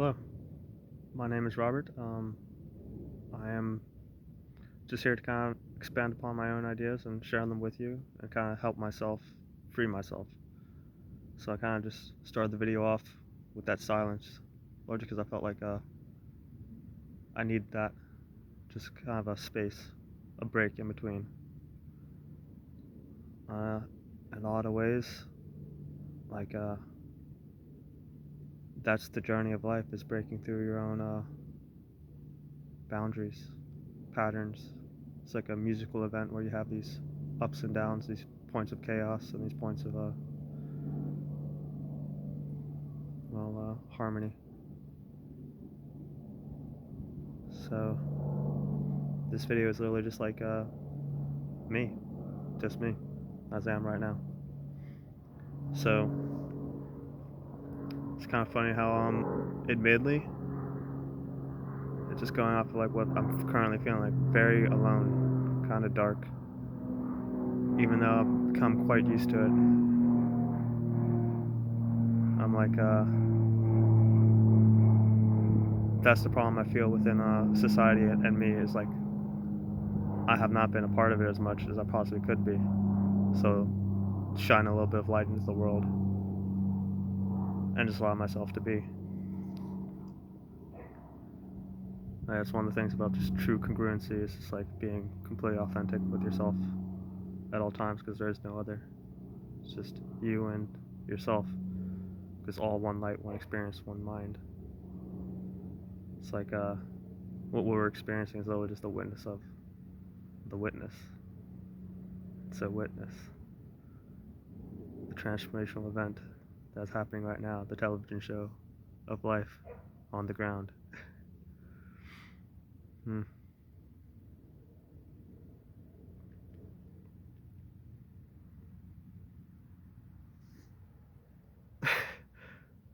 Hello, my name is Robert. I am just here to kind of expand upon my own ideas and share them with you and kind of help myself free myself. So I kind of just started the video off with that silence, largely because I felt like I need that, just kind of a space, a break in between. Uh, in a lot of ways, like that's the journey of life, is breaking through your own boundaries, patterns. It's like a musical event where you have these ups and downs, these points of chaos and these points of harmony. So this video is literally just like me, just me, as I am right now. So it's kind of funny how admittedly, it's just going off of like what I'm currently feeling, like very alone, kind of dark. Even though I've become quite used to it, I'm like that's the problem I feel within society and me, is like I have not been a part of it as much as I possibly could be. So shine a little bit of light into the world and just allow myself to be. That's one of the things about just true congruency, is just like being completely authentic with yourself at all times, because there is no other. It's just you and yourself, because all one light, one experience, one mind. It's like what we're experiencing is literally just a witness of the witness. It's a witness. The transformational event that's happening right now, the television show of life on the ground. Hmm.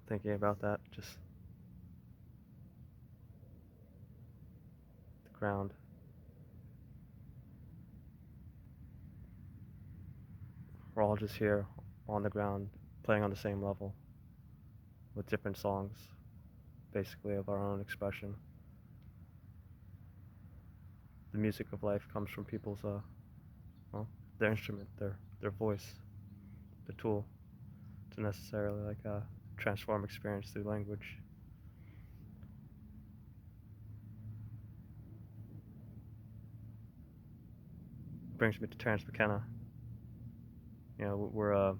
Thinking about that, just the ground. We're all just here on the ground, playing on the same level, with different songs, basically of our own expression. The music of life comes from people's, their instrument, their voice, the tool to necessarily like transform experience through language. Brings me to Terence McKenna. You know, we're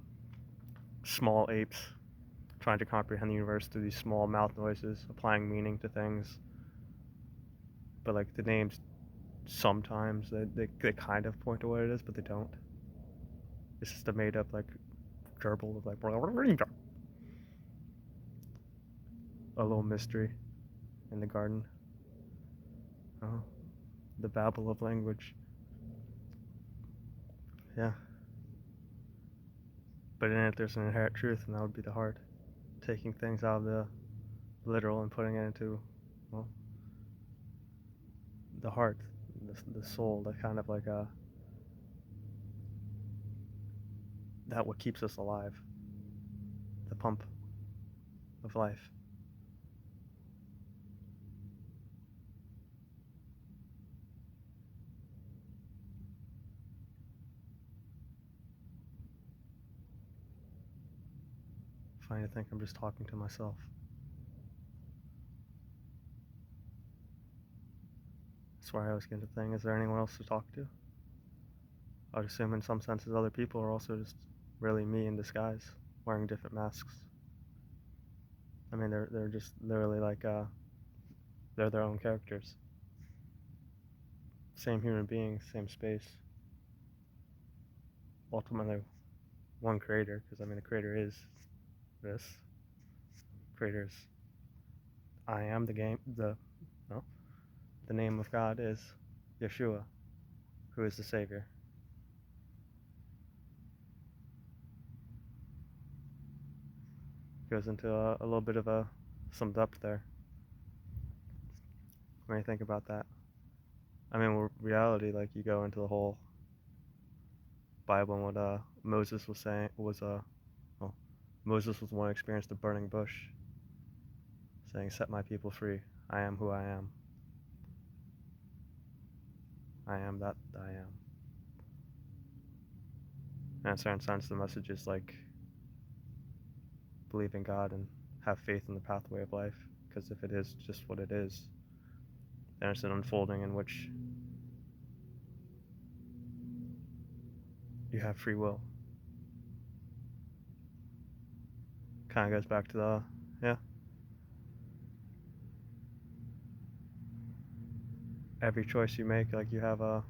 small apes trying to comprehend the universe through these small mouth noises, applying meaning to things. But like the names, sometimes they kind of point to what it is, but they don't. It's just a made up like gerbil of like a little mystery in the garden. Oh, the babble of language. Yeah. But in it, there's an inherent truth, and that would be the heart. Taking things out of the literal and putting it into, well, the heart, the soul, that kind of like that what keeps us alive, the pump of life. Funny to think I'm just talking to myself. That's where I always get into the thing. Is there anyone else to talk to? I would assume in some senses other people are also just really me in disguise, wearing different masks. I mean, they're just literally like they're their own characters. Same human beings, same space. Ultimately, one creator, because I mean the creator is this. Creator's I am the game. No, the name of God is Yeshua, who is the Savior. Goes into a little bit of some depth there when you think about that. I mean, reality, like you go into the whole Bible and what Moses was saying was well, Moses was the one who experienced the burning bush. saying, "Set my people free. I am who I am. I am that I am." And in a certain sense, the message is like believe in God and have faith in the pathway of life. Because if it is just what it is, then it's an unfolding in which you have free will. Kind of goes back to the, yeah, every choice you make, like you have a,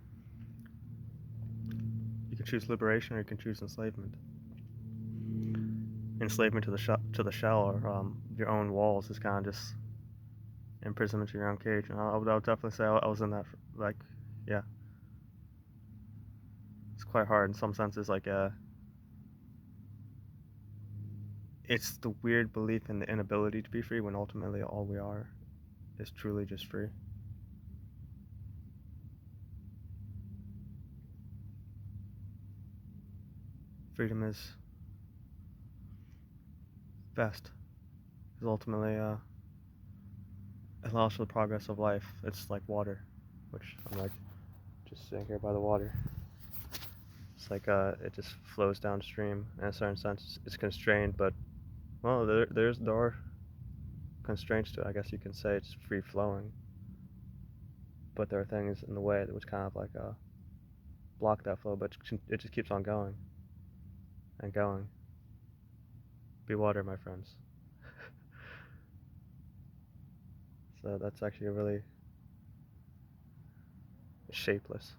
you can choose liberation or you can choose enslavement. Enslavement to the shell or your own walls is kind of just imprisonment to your own cage. And I would definitely say I was in that, like, yeah, it's quite hard in some senses. Like, it's the weird belief in the inability to be free when ultimately all we are is truly just free. Freedom is best, because ultimately it allows for the progress of life. It's like water, which I'm like just sitting here by the water. It's like it just flows downstream. In a certain sense, it's constrained, but well, there are constraints to it. I guess you can say it's free flowing, but there are things in the way that would kind of like block that flow. But it just keeps on going and going. Be water, my friends. So that's actually a really shapeless.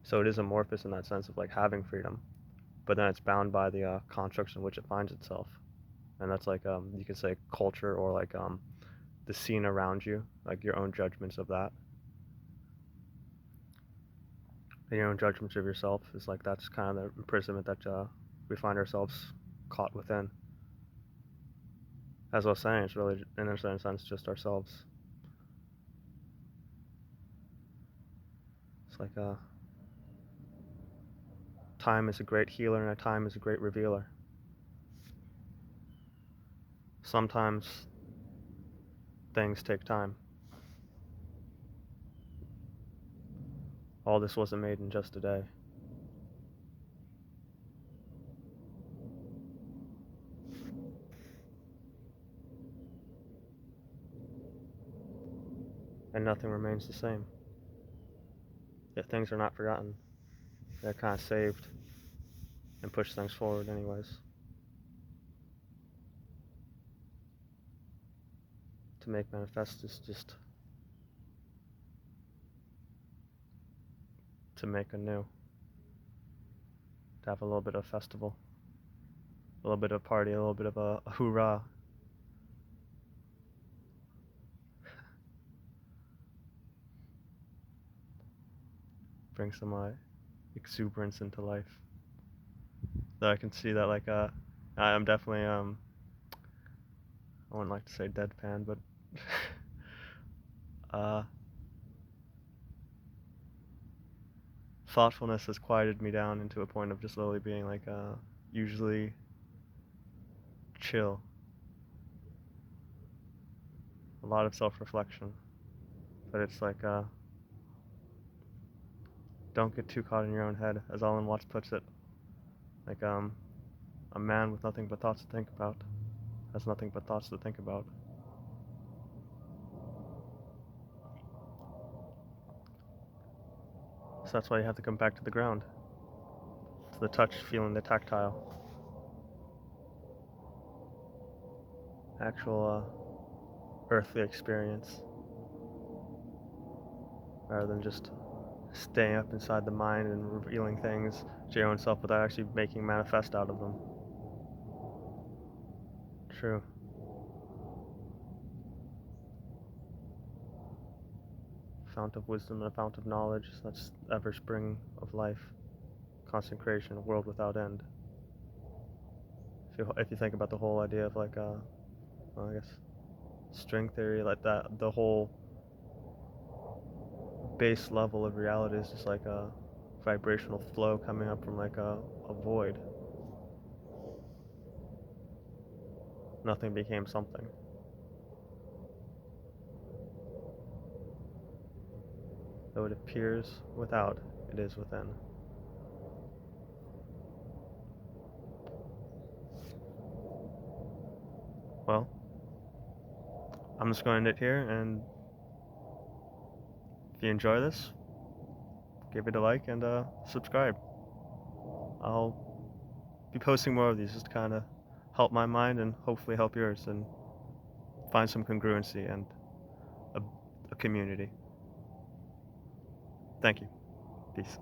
So it is amorphous in that sense of like having freedom, but then it's bound by the constructs in which it finds itself, and that's like you can say culture or like the scene around you, like your own judgments of that, and your own judgments of yourself is like that's kind of the imprisonment that we find ourselves caught within. As I was saying, it's really in a certain sense just ourselves. It's like time is a great healer and a time is a great revealer. Sometimes things take time. All this wasn't made in just a day. And nothing remains the same. Yet things are not forgotten. They're kind of saved and push things forward anyways. To make manifest is just to make anew. To have a little bit of festival, a little bit of party, a little bit of a hoorah. Bring some exuberance into life. Though I can see that like I'm definitely I wouldn't like to say deadpan, but uh thoughtfulness has quieted me down into a point of just literally being like usually chill. A lot of self-reflection, but it's like don't get too caught in your own head, as Alan Watts puts it. Like a man with nothing but thoughts to think about has nothing but thoughts to think about. So that's why you have to come back to the ground, to the touch, feeling the tactile, actual earthly experience, rather than just staying up inside the mind and revealing things to your own self without actually making manifest out of them. True. Fount of wisdom and a fount of knowledge, that's ever spring of life, constant creation, a world without end. If you think about the whole idea of like well, I guess string theory, like that, the whole base level of reality is just like a vibrational flow coming up from like a void. Nothing became something. Though it appears without, it is within. Well, I'm just going to end it here, and if you enjoy this, give it a like and subscribe. I'll be posting more of these just to kind of help my mind and hopefully help yours and find some congruency and a community. Thank you. Peace.